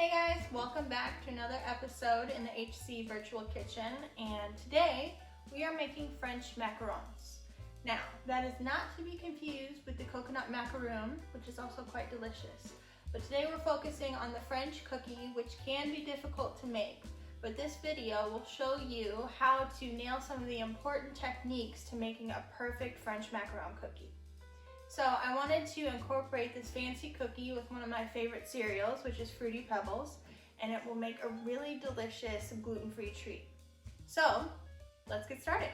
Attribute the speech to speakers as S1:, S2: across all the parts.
S1: Hey guys, welcome back to another episode in the HC Virtual Kitchen, and today we are making French macarons. Now, that is not to be confused with the coconut macaroon, which is also quite delicious. But today we're focusing on the French cookie, which can be difficult to make. But this video will show you how to nail some of the important techniques to making a perfect French macaron cookie. So I wanted to incorporate this fancy cookie with one of my favorite cereals, which is Fruity Pebbles, and it will make a really delicious gluten-free treat. So let's get started.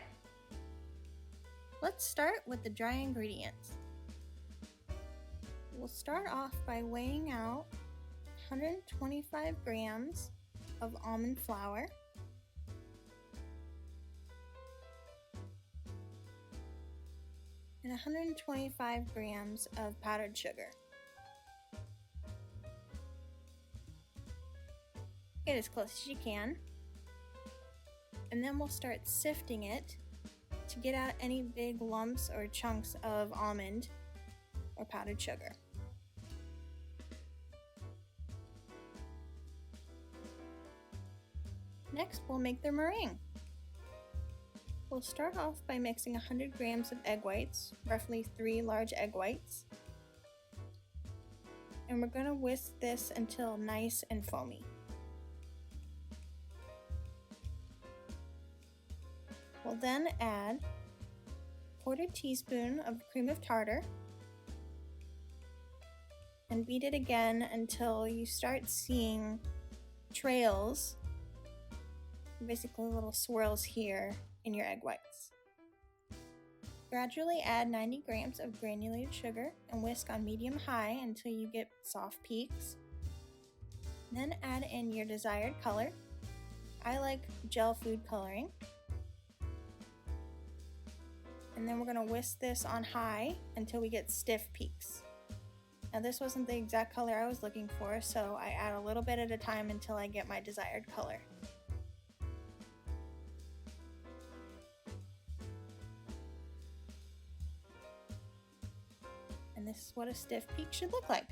S1: Let's start with the dry ingredients. We'll start off by weighing out 125 grams of almond flour, and 125 grams of powdered sugar. Get as close as you can, and then we'll start sifting it to get out any big lumps or chunks of almond or powdered sugar. Next, we'll make the meringue. We'll start off by mixing 100 grams of egg whites, roughly 3 large egg whites. And we're going to whisk this until nice and foamy. We'll then add a quarter teaspoon of cream of tartar and beat it again until you start seeing trails, basically little swirls here in your egg whites. Gradually add 90 grams of granulated sugar and whisk on medium-high until you get soft peaks. Then add in your desired color. I like gel food coloring. And then we're going to whisk this on high until we get stiff peaks. Now this wasn't the exact color I was looking for, so I add a little bit at a time until I get my desired color. And this is what a stiff peak should look like.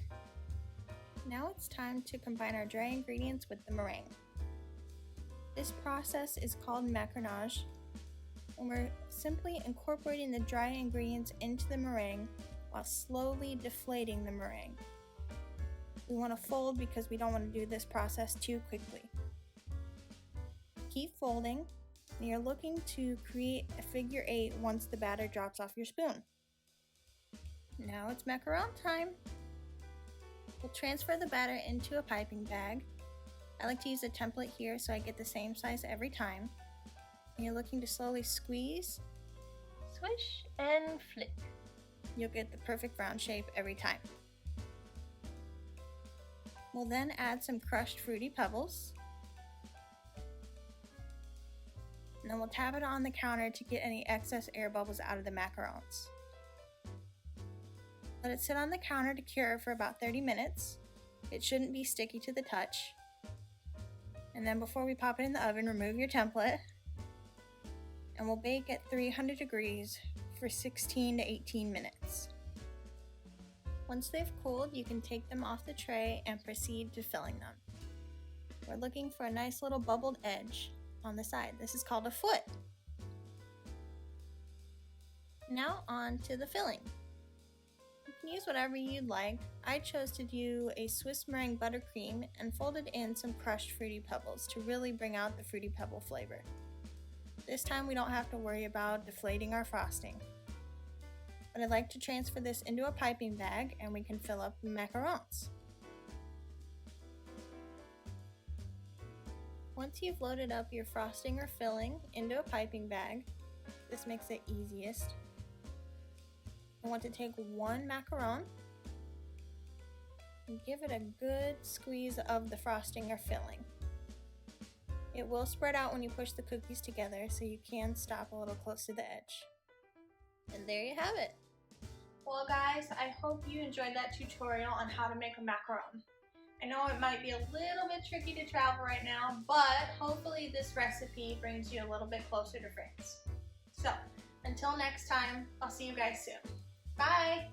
S1: Now it's time to combine our dry ingredients with the meringue. This process is called macaronage, and we're simply incorporating the dry ingredients into the meringue while slowly deflating the meringue. We want to fold because we don't want to do this process too quickly. Keep folding, and you're looking to create a figure 8 once the batter drops off your spoon. Now it's macaron time. We'll transfer the batter into a piping bag. I like to use a template here so I get the same size every time. And you're looking to slowly squeeze, swish, and flick. You'll get the perfect round shape every time. We'll then add some crushed Fruity Pebbles. And then we'll tap it on the counter to get any excess air bubbles out of the macarons. Let it sit on the counter to cure for about 30 minutes. It shouldn't be sticky to the touch. And then before we pop it in the oven, remove your template. And we'll bake at 300 degrees for 16 to 18 minutes. Once they've cooled, you can take them off the tray and proceed to filling them. We're looking for a nice little bubbled edge on the side. This is called a foot. Now on to the filling. You can use whatever you'd like. I chose to do a Swiss meringue buttercream and folded in some crushed Fruity Pebbles to really bring out the Fruity Pebble flavor. This time we don't have to worry about deflating our frosting. But I'd like to transfer this into a piping bag and we can fill up the macarons. Once you've loaded up your frosting or filling into a piping bag, this makes it easiest. I want to take one macaron and give it a good squeeze of the frosting or filling. It will spread out when you push the cookies together, so you can stop a little close to the edge. And there you have it. Well guys, I hope you enjoyed that tutorial on how to make a macaron. I know it might be a little bit tricky to travel right now, but hopefully this recipe brings you a little bit closer to France. So, until next time, I'll see you guys soon. Bye!